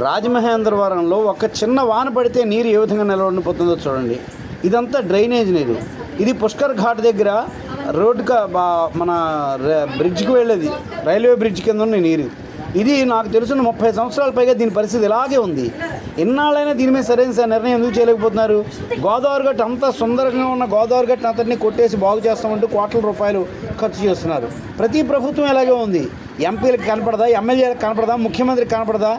రాజమహేంద్రవరంలో ఒక చిన్న వాన పడితే నీరు ఏ విధంగా నిలబడిపోతుందో చూడండి. ఇదంతా డ్రైనేజ్ నీరు. ఇది పుష్కర్ ఘాట్ దగ్గర రోడ్డుగా మన బ్రిడ్జ్కి వెళ్ళేది, రైల్వే బ్రిడ్జ్ కింద ఉన్న నీరు. ఇది నాకు తెలుసున్న 30 సంవత్సరాల పైగా దీని పరిస్థితి ఇలాగే ఉంది. ఎన్నాళ్ళైనా దీని మీద సరైన నిర్ణయం ఎందుకు చేయలేకపోతున్నారు? గోదావరి గట్టు అంతా సుందరంగా ఉన్న గోదావరి గట్టును అంతటినీ కొట్టేసి బాగు చేస్తామంటూ కోట్ల రూపాయలు ఖర్చు చేస్తున్నారు. ప్రతి ప్రభుత్వం ఇలాగే ఉంది. ఎంపీలకు కనపడదా, ఎమ్మెల్యేలకు కనపడదా, ముఖ్యమంత్రికి కనపడదా?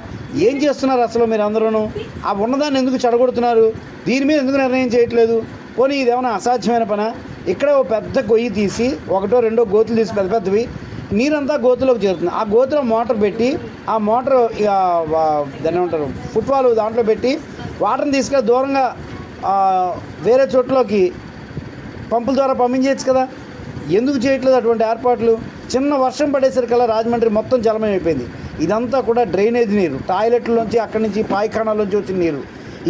ఏం చేస్తున్నారు అసలు మీరు అందరూ? ఆ ఉన్నదాన్ని ఎందుకు చెడగొడుతున్నారు? దీని మీద ఎందుకు నిర్ణయం చేయట్లేదు? పోనీ ఇదేమైనా అసాధ్యమైన పనా? ఇక్కడే ఓ పెద్ద గొయ్యి తీసి 1, 2 గోతులు తీసి పెద్ద పెద్దవి నీరంతా గోతులోకి చేరుతుంది. ఆ గోతులో మోటార్ పెట్టి, ఆ మోటార్ దాన్ని ఏమంటారు, ఫుట్బాల్ దాంట్లో పెట్టి వాటర్ని తీసుకెళ్ళి దూరంగా వేరే చోట్లోకి పంపుల ద్వారా పంపించవచ్చు కదా. ఎందుకు చేయట్లేదు అటువంటి ఏర్పాట్లు? చిన్న వర్షం పడేసరికల్లా రాజమండ్రి మొత్తం జలమయం అయిపోయింది. ఇదంతా కూడా డ్రైనేజ్ నీరు, టాయిలెట్లోంచి అక్కడి నుంచి పాయిఖానాలోంచి వచ్చిన నీరు.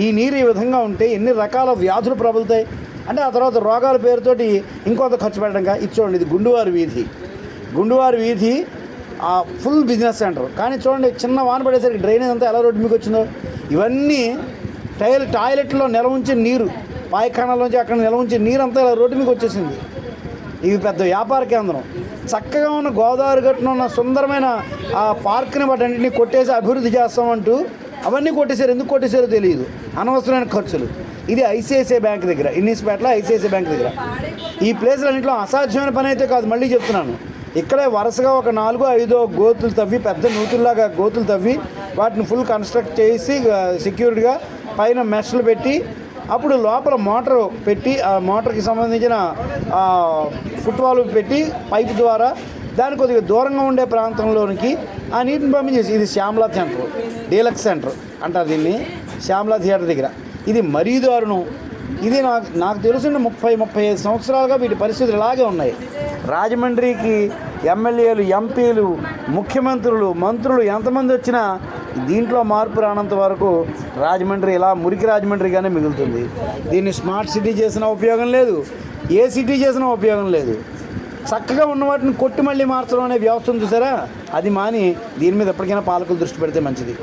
ఈ నీరు ఈ విధంగా ఉంటే ఎన్ని రకాల వ్యాధులు ప్రబలుతాయి అంటే, ఆ తర్వాత రోగాల పేరుతోటి ఇంకొంత ఖర్చు పెట్టడంగా. ఇది చూడండి, ఇది గుండువారి వీధి ఫుల్ బిజినెస్ సెంటర్. కానీ చూడండి, చిన్న వాన పడేసరికి డ్రైనేజ్ అంతా ఎలా రోడ్డు మీకు వచ్చిందో. ఇవన్నీ టాయిలెట్లో నిల్వ ఉంచిన నీరు, పాయిఖానాలోంచి అక్కడ నిల్వ ఉంచిన నీరు అంతా ఇలా రోడ్డు మీకు వచ్చేసింది. ఇది పెద్ద వ్యాపార కేంద్రం. చక్కగా ఉన్న గోదావరి గట్టున ఉన్న సుందరమైన ఆ పార్క్ని వాటన్నింటినీ కొట్టేసి అభివృద్ధి చేస్తామంటూ అవన్నీ కొట్టేశారు. ఎందుకు కొట్టేశారో తెలియదు. అనవసరమైన ఖర్చులు. ఇది ఐసిఐసిఐ బ్యాంక్ దగ్గర, ఇన్నిస్పేటలో ఐసిఐసిఐ బ్యాంక్ దగ్గర. ఈ ప్లేస్లన్నింటిలో అసాధ్యమైన పని అయితే కాదు, మళ్ళీ చెప్తున్నాను. ఇక్కడే వరుసగా ఒక 4-5 గోతులు తవ్వి, పెద్ద నూతుల్లాగా గోతులు తవ్వి వాటిని ఫుల్ కన్స్ట్రక్ట్ చేసి సెక్యూర్డ్గా పైన మెష్లు పెట్టి, అప్పుడు లోపల మోటార్ పెట్టి, ఆ మోటార్కి సంబంధించిన ఫుట్బాల్ పెట్టి పైపు ద్వారా దాని కొద్దిగా దూరంగా ఉండే ప్రాంతంలోనికి ఆ నీటిని పంపించేసి. ఇది శ్యామలా సెంటర్, డీలక్స్ సెంటర్ అంటారు దీన్ని, శ్యామలా థియేటర్ దగ్గర. ఇది మరీ దారుణం. ఇది నాకు తెలిసిన 30-35 సంవత్సరాలుగా వీటి పరిస్థితులు ఇలాగే ఉన్నాయి. రాజమండ్రికి ఎమ్మెల్యేలు, ఎంపీలు, ముఖ్యమంత్రులు, మంత్రులు ఎంతమంది వచ్చినా దీంట్లో మార్పు రానంత వరకు రాజమండ్రి ఇలా మురికి రాజమండ్రిగానే మిగులుతుంది. దీన్ని స్మార్ట్ సిటీ చేసిన ఉపయోగం లేదు, ఏ సిటీ చేసినా ఉపయోగం లేదు. చక్కగా ఉన్న వాటిని కొట్టి మళ్ళీ మార్చడం అనే వ్యవస్థ ఉంది చూసారా, అది మాని దీని మీద ఎప్పటికైనా పాలకులు దృష్టి పెడితే మంచిది.